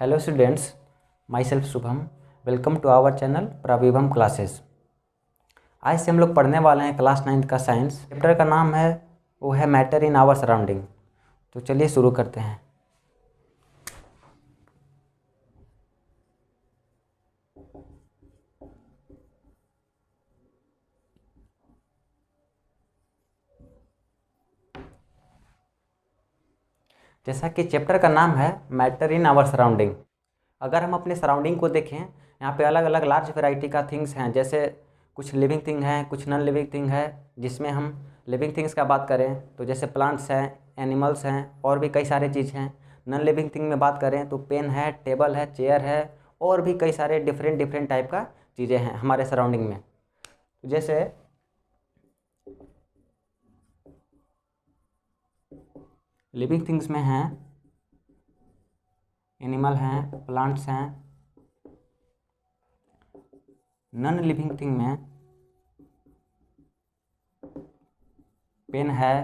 Hello students, my self Shubham. Welcome to our channel Pravibham classes. आज से हम लोग पढ़ने वाले हैं क्लास 9th का साइंस। चैप्टर का नाम है मैटर इन आवर सराउंडिंग। तो चलिए शुरू करते हैं। जैसा कि चैप्टर का नाम है मैटर इन आवर सराउंडिंग। अगर हम अपने सराउंडिंग को देखें, यहाँ पे अलग अलग लार्ज वैरायटी का थिंग्स हैं। जैसे कुछ लिविंग थिंग हैं, कुछ नॉन लिविंग थिंग है। जिसमें हम लिविंग थिंग्स का बात करें तो जैसे प्लांट्स हैं, एनिमल्स हैं और भी कई सारे चीज़ हैं। नॉन लिविंग थिंग में बात करें तो पेन है, टेबल है, चेयर है और भी कई सारे डिफरेंट डिफरेंट टाइप का चीज़ें हैं हमारे सराउंडिंग में। जैसे लिविंग थिंग्स में हैं एनिमल हैं, प्लांट्स हैं। नॉन लिविंग थिंग में पेन है,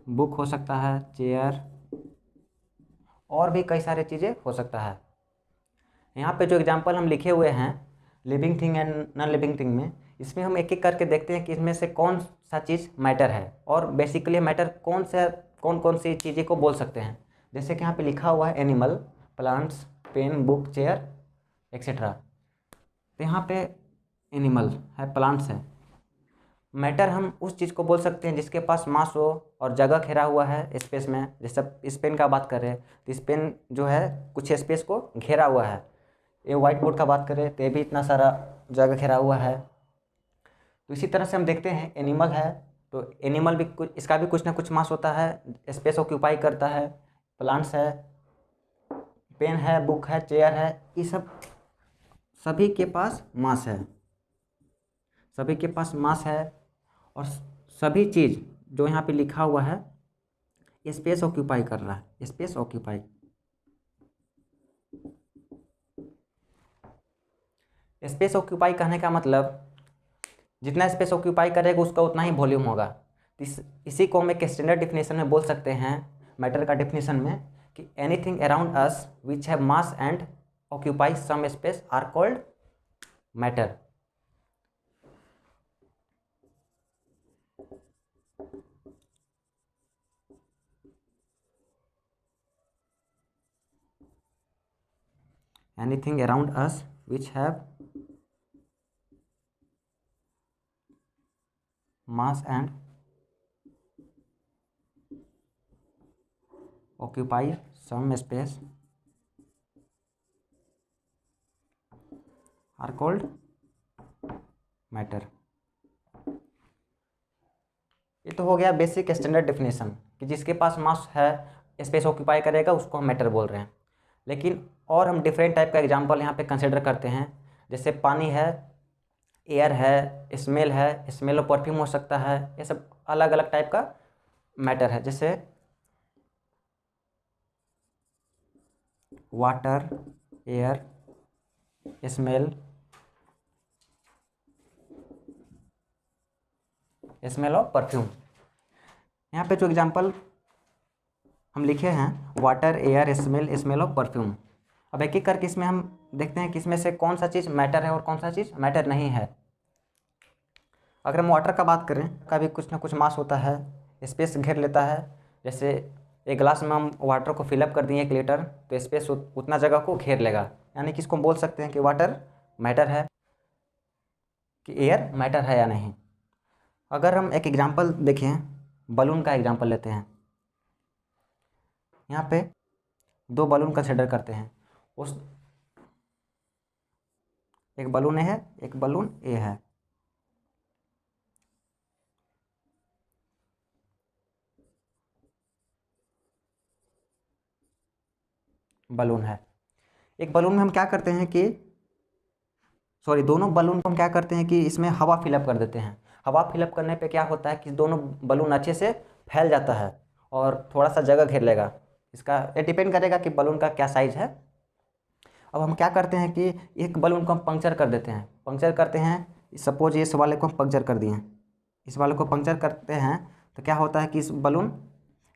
बुक हो सकता है, चेयर और भी कई सारे चीज़ें हो सकता है। यहाँ पे जो एग्जांपल हम लिखे हुए हैं living thing and non living thing में, इसमें हम एक एक करके देखते हैं कि इसमें से कौन सा चीज़ मैटर है और बेसिकली मैटर कौन कौन सी चीज़ें को बोल सकते हैं। जैसे कि यहाँ पे लिखा हुआ है animal, plants, pen, book, chair etcetera. तो यहाँ पे एनिमल है, प्लांट्स है। मैटर हम उस चीज़ को बोल सकते हैं जिसके पास मास हो और जगह घेरा हुआ है स्पेस में। जैसे इस पेन का बात करें तो इस पेन जो है कुछ स्पेस को घेरा हुआ है। ये वाइट बोर्ड का बात करें तो ये भी इतना सारा जगह घेरा हुआ है। तो इसी तरह से हम देखते हैं एनिमल है तो एनिमल भी इसका भी कुछ ना कुछ मास होता है, स्पेस ऑक्यूपाई करता है। प्लांट्स है, पेन है, बुक है, चेयर है, ये सब सभी के पास मास है, सभी के पास मास है। और सभी चीज़ जो यहाँ पे लिखा हुआ है स्पेस ऑक्यूपाई कर रहा है, स्पेस ऑक्यूपाई। स्पेस ऑक्यूपाई कहने का मतलब जितना स्पेस ऑक्यूपाई करेगा उसका उतना ही वॉल्यूम होगा। इसी को हम एक स्टैंडर्ड डिफिनेशन में बोल सकते हैं मैटर का डिफिनेशन में कि anything around us which have mass and occupy some space are called matter. Anything around us which have mass and occupy some space are called matter। ये तो हो गया बेसिक स्टैंडर्ड डिफिनेशन कि जिसके पास मास है, स्पेस ऑक्यूपाई करेगा, उसको हम मैटर बोल रहे हैं। लेकिन और हम डिफरेंट टाइप का एग्जांपल यहाँ पे कंसिडर करते हैं। जैसे पानी है, एयर है, स्मेल है, स्मेल और परफ्यूम हो सकता है। ये सब अलग अलग टाइप का मैटर है। जैसे वाटर, एयर, स्मेल, स्मेल और परफ्यूम। यहाँ पे जो एग्जांपल हम लिखे हैं वाटर, एयर, स्मेल और परफ्यूम। अब एक एक करके इसमें हम देखते हैं कि इसमें से कौन सा चीज़ मैटर है और कौन सा चीज़ मैटर नहीं है। अगर हम वाटर का बात करें का भी कुछ ना कुछ मास होता है, स्पेस घेर लेता है। जैसे एक गिलास में हम वाटर को फिलअप कर दिए 1 लीटर तो स्पेस उतना जगह को घेर लेगा। यानी कि इसको हम बोल सकते हैं कि वाटर मैटर है, कि एयर मैटर है या नहीं। अगर हम एक एग्जांपल देखें, बलून का एग्जांपल लेते हैं। यहाँ पे 2 बलून कंसिडर करते हैं। उस एक बलून ए है, एक बलून ए है। बलून है, एक बलून में हम क्या करते हैं कि दोनों बलून को हम क्या करते हैं कि इसमें हवा फिलअप कर देते हैं। हवा फिलअप करने पे क्या होता है कि दोनों बलून अच्छे से फैल जाता है और थोड़ा सा जगह घेर लेगा। इसका ये डिपेंड करेगा कि बलून का क्या साइज़ है। अब हम क्या करते हैं कि एक बलून को हम पंक्चर कर देते हैं। पंक्चर करते हैं, सपोज इस वाले को हम पंक्चर कर दिए, इस वाले को पंक्चर करते हैं तो क्या होता है कि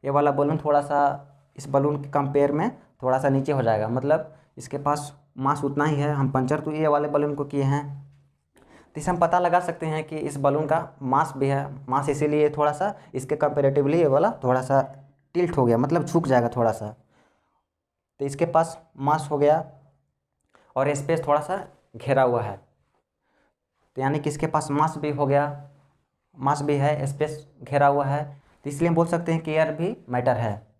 ये वाला बलून थोड़ा सा इस बलून के कंपेयर में थोड़ा सा नीचे हो जाएगा, मतलब इसके पास मास उतना ही है। हम पंचर तो ये वाले बलून को किए हैं, तो इससे हम पता लगा सकते हैं कि इस बलून का मास भी है। मास इसीलिए थोड़ा सा इसके कंपेरेटिवली ये वाला थोड़ा सा टिल्ट हो गया, मतलब झुक जाएगा थोड़ा सा। तो इसके पास मास हो गया और स्पेस थोड़ा सा घेरा हुआ है, तो यानी कि इसके पास मास भी हो गया, मास भी है, स्पेस घेरा हुआ है, तो इसलिए हम बोल सकते हैं कि एयर भी मैटर है।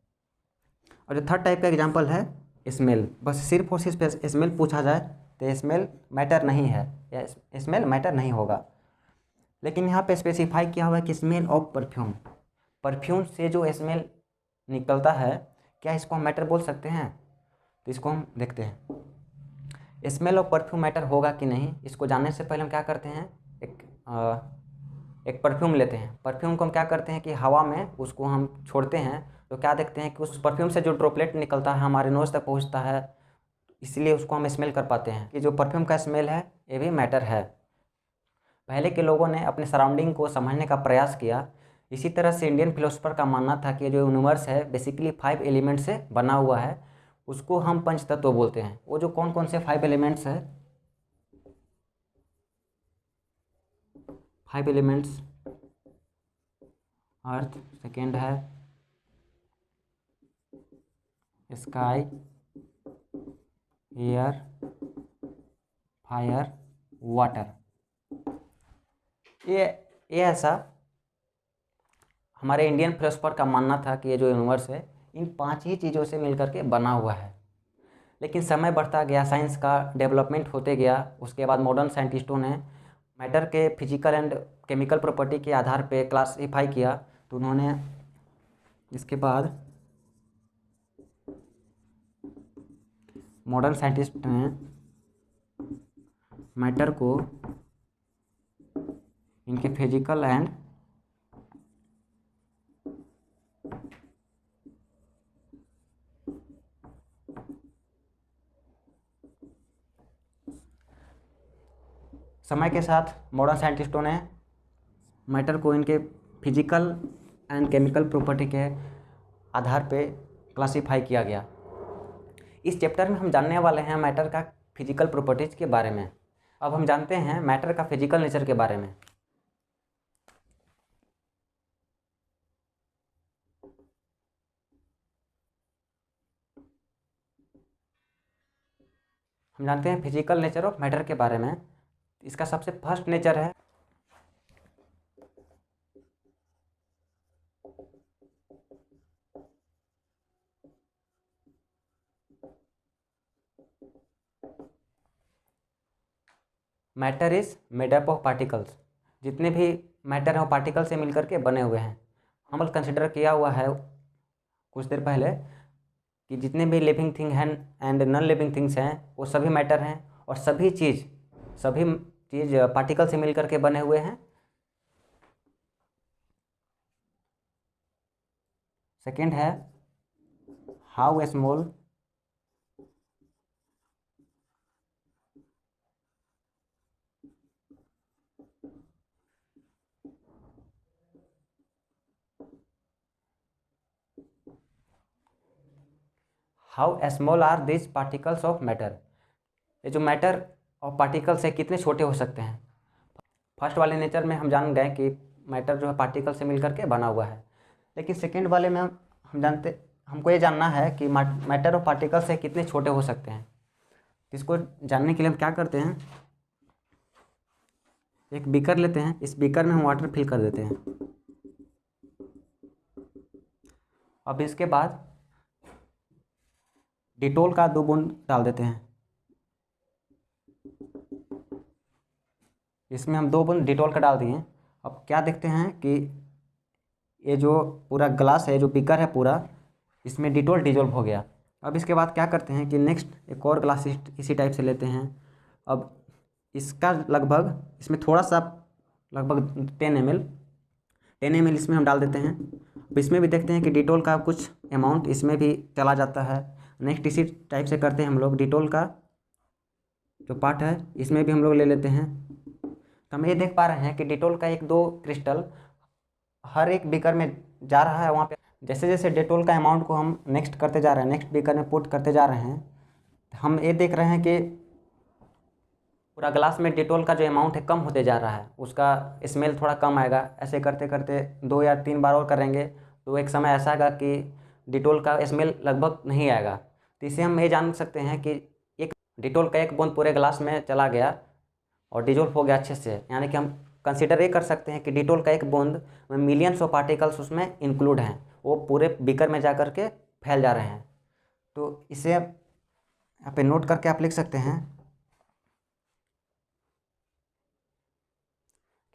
और जो थर्ड टाइप का एग्जांपल है स्मेल, बस सिर्फ और सिर्फ स्मेल पूछा जाए तो स्मेल मैटर नहीं है, या स्मेल मैटर नहीं होगा। लेकिन यहाँ पे स्पेसिफाई किया हुआ है कि स्मेल ऑफ परफ्यूम, परफ्यूम से जो स्मेल निकलता है, क्या इसको हम मैटर बोल सकते हैं? तो इसको हम देखते हैं, स्मेल ऑफ परफ्यूम मैटर होगा कि नहीं। इसको जानने से पहले हम क्या करते हैं, एक परफ्यूम लेते हैं। परफ्यूम को हम क्या करते हैं कि हवा में उसको हम छोड़ते हैं, तो क्या देखते हैं कि उस परफ्यूम से जो ड्रॉपलेट निकलता है हमारे नोज़ तक पहुंचता है, इसलिए उसको हम स्मेल कर पाते हैं कि जो परफ्यूम का स्मेल है ये भी मैटर है। पहले के लोगों ने अपने सराउंडिंग को समझने का प्रयास किया। इसी तरह से इंडियन फिलोसोफर का मानना था कि जो यूनिवर्स है बेसिकली 5 एलिमेंट से बना हुआ है, उसको हम पंचतत्व बोलते हैं। वो जो कौन कौन से 5 एलिमेंट्स है, 5 एलिमेंट्स, अर्थ, सेकेंड है स्काई, एयर, फायर, वाटर। ये ऐसा हमारे इंडियन फिलोसोफर का मानना था कि ये जो यूनिवर्स है इन 5 ही चीज़ों से मिलकर के बना हुआ है। लेकिन समय बढ़ता गया, साइंस का डेवलपमेंट होते गया, उसके बाद मॉडर्न साइंटिस्टों ने मैटर के फिजिकल एंड केमिकल प्रॉपर्टी के आधार पे क्लासीफाई किया। तो उन्होंने इसके बाद मॉडर्न साइंटिस्ट ने मैटर को इनके फिजिकल एंड समय के साथ मॉडर्न साइंटिस्टों ने मैटर को इनके फिजिकल एंड केमिकल प्रॉपर्टी के आधार पे क्लासीफाई किया गया। इस चैप्टर में हम जानने वाले हैं मैटर का फिजिकल प्रॉपर्टीज के बारे में। अब हम जानते हैं मैटर का फिजिकल नेचर के बारे में। हम जानते हैं फिजिकल नेचर ऑफ मैटर के बारे में। इसका सबसे फर्स्ट नेचर है matter is made up of particles. जितने भी मैटर हैं वो पार्टिकल से मिलकर के बने हुए हैं। हम लोग कंसिडर किया हुआ है कुछ देर पहले कि जितने भी लिविंग थिंग हैं एंड नॉन लिविंग थिंग्स हैं वो सभी मैटर हैं, और सभी चीज़ पार्टिकल से मिलकर के बने हुए हैं। सेकेंड है how small are this particles of matter. ये जो मैटर और पार्टिकल्स है कितने छोटे हो सकते हैं। फर्स्ट वाले नेचर में हम जान गए कि मैटर जो है पार्टिकल से मिलकर के बना हुआ है, लेकिन सेकेंड वाले में हमको ये जानना है कि मैटर और पार्टिकल से कितने छोटे हो सकते हैं। इसको जानने के लिए हम क्या करते हैं, एक बीकर लेते हैं, इस बीकर में हम वाटर फिल कर देते हैं। अब इसके बाद डिटोल का 2 बूंद डाल देते हैं। इसमें हम 2 बूंद डिटोल का डाल दिए। अब क्या देखते हैं कि ये जो पूरा ग्लास है, जो बीकर है पूरा, इसमें डिटोल डिजोल्व हो गया। अब इसके बाद क्या करते हैं कि नेक्स्ट एक और ग्लास इसी टाइप से लेते हैं। अब इसका लगभग इसमें थोड़ा सा लगभग 10 ml इसमें हम डाल देते हैं। अब इसमें भी देखते हैं कि डिटोल का कुछ अमाउंट इसमें भी चला जाता है। नेक्स्ट इसी टाइप से करते हैं हम लोग, डिटोल का जो पार्ट है इसमें भी हम लोग ले लेते हैं। तो हम ये देख पा रहे हैं कि डिटोल का 1-2 क्रिस्टल हर एक बीकर में जा रहा है, वहाँ पे जैसे जैसे डेटोल का अमाउंट को हम नेक्स्ट करते जा रहे हैं, नेक्स्ट बीकर में पुट करते जा रहे हैं, हम ये देख रहे हैं कि पूरा ग्लास में डेटोल का जो अमाउंट है कम होते जा रहा है, उसका स्मेल थोड़ा कम आएगा। ऐसे करते करते 2 या 3 बार और करेंगे तो एक समय ऐसा आएगा कि डेटोल का स्मेल लगभग नहीं आएगा। तो इसे हम ये जान सकते हैं कि एक डेटोल का एक बूंद पूरे ग्लास में चला गया और डिजोल्व हो गया अच्छे से, यानी कि हम कंसिडर ये कर सकते हैं कि डेटोल का एक बूंद में मिलियंस ऑफ पार्टिकल्स उसमें इंक्लूड हैं, वो पूरे बीकर में जा कर के फैल जा रहे हैं। तो इसे यहाँ पे नोट करके आप लिख सकते हैं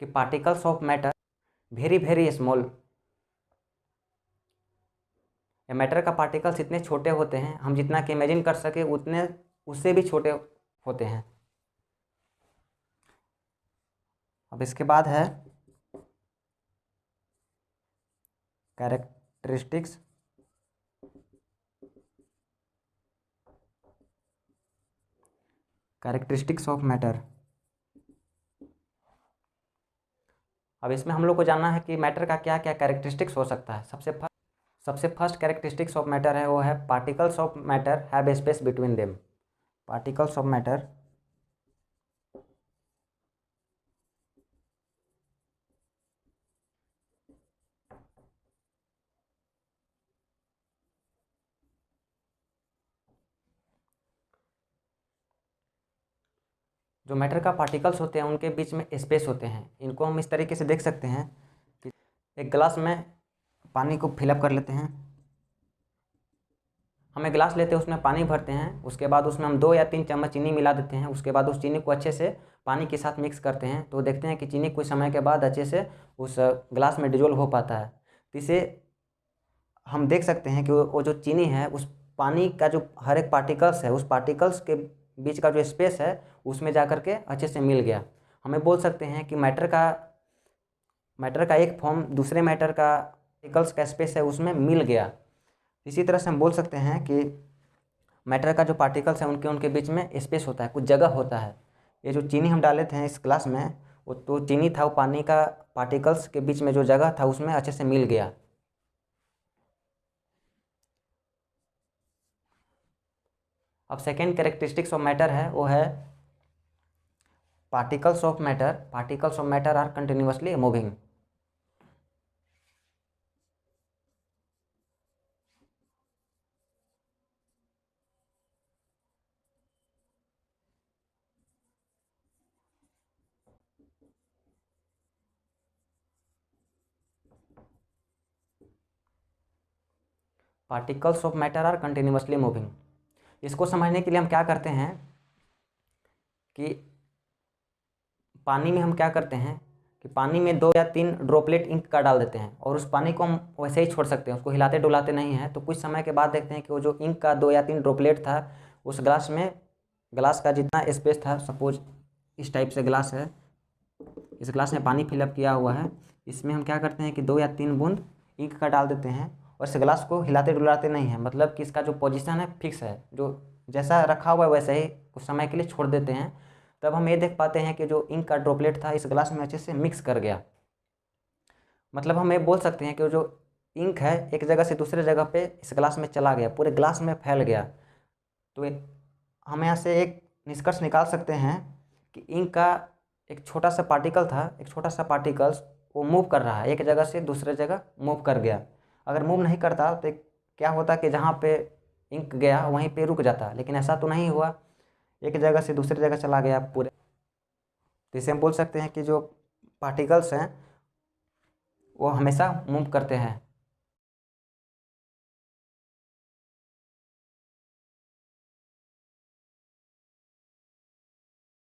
कि particles of matter very very small, या मैटर का पार्टिकल्स इतने छोटे होते हैं, हम जितना कि इमेजिन कर सके उतने उससे भी छोटे होते हैं। अब इसके बाद है कैरेक्टरिस्टिक्स ऑफ मैटर। अब इसमें हम लोग को जानना है कि मैटर का क्या क्या कैरेक्टरिस्टिक्स हो सकता है। सबसे फर्स्ट कैरेक्टरिस्टिक्स ऑफ मैटर है वो है particles of matter have space between them. Particles of matter जो मैटर का पार्टिकल्स होते हैं उनके बीच में स्पेस होते हैं। इनको हम इस तरीके से देख सकते हैं कि एक गिलास में पानी को फिलअप कर लेते हैं, हम एक गिलास लेते हैं उसमें पानी भरते हैं, उसके बाद उसमें हम 2 या 3 चम्मच चीनी मिला देते हैं, उसके बाद उस चीनी को अच्छे से पानी के साथ मिक्स करते हैं, तो देखते हैं कि चीनी कुछ समय के बाद अच्छे से उस गिलास में डिजोल्व हो पाता है। तो इसे हम देख सकते हैं कि वो जो चीनी है उस पानी का जो हर एक पार्टिकल्स है उस पार्टिकल्स के बीच का जो स्पेस है उसमें जा कर के अच्छे से मिल गया। हमें बोल सकते हैं कि मैटर का एक फॉर्म दूसरे मैटर का पार्टिकल्स का स्पेस है उसमें मिल गया। इसी तरह से हम बोल सकते हैं कि मैटर का जो पार्टिकल्स हैं उनके बीच में स्पेस होता है, कुछ जगह होता है। ये जो चीनी हम डाले थे इस ग्लास में, वो तो चीनी था, वो पानी का पार्टिकल्स के बीच में जो जगह था उसमें अच्छे से मिल गया। अब सेकेंड कैरेक्टरिस्टिक्स ऑफ मैटर है वो है particles of matter are continuously moving. Particles of matter are continuously moving. इसको समझने के लिए हम क्या करते हैं कि पानी में हम क्या करते हैं कि पानी में 2 या 3 ड्रॉपलेट इंक का डाल देते हैं और उस पानी को हम वैसे ही छोड़ सकते हैं, उसको हिलाते डुलाते नहीं हैं। तो कुछ समय के बाद देखते हैं कि वो जो इंक का 2 या 3 ड्रॉपलेट था उस ग्लास का जितना स्पेस था, सपोज इस टाइप से ग्लास है, इस ग्लास में पानी फिलअप किया हुआ है, इसमें हम क्या करते हैं कि 2 या 3 बूंद इंक का डाल देते हैं और इस ग्लास को हिलाते डुलाते नहीं हैं, मतलब कि इसका जो पोजीशन है फिक्स है, जो जैसा रखा हुआ है वैसे ही कुछ समय के लिए छोड़ देते हैं। तब हम ये देख पाते हैं कि जो इंक का ड्रॉपलेट था इस ग्लास में अच्छे से मिक्स कर गया। मतलब हम ये बोल सकते हैं कि जो इंक है एक जगह से दूसरे जगह पे इस ग्लास में चला गया, पूरे ग्लास में फैल गया। तो हम यहाँ से एक निष्कर्ष निकाल सकते हैं कि इंक का एक छोटा सा पार्टिकल्स वो मूव कर रहा है, एक जगह से दूसरे जगह मूव कर गया। अगर मूव नहीं करता तो क्या होता कि जहाँ पे इंक गया वहीं पे रुक जाता, लेकिन ऐसा तो नहीं हुआ, एक जगह से दूसरी जगह चला गया पूरे। तो इसे हम बोल सकते हैं कि जो पार्टिकल्स हैं वो हमेशा मूव करते हैं।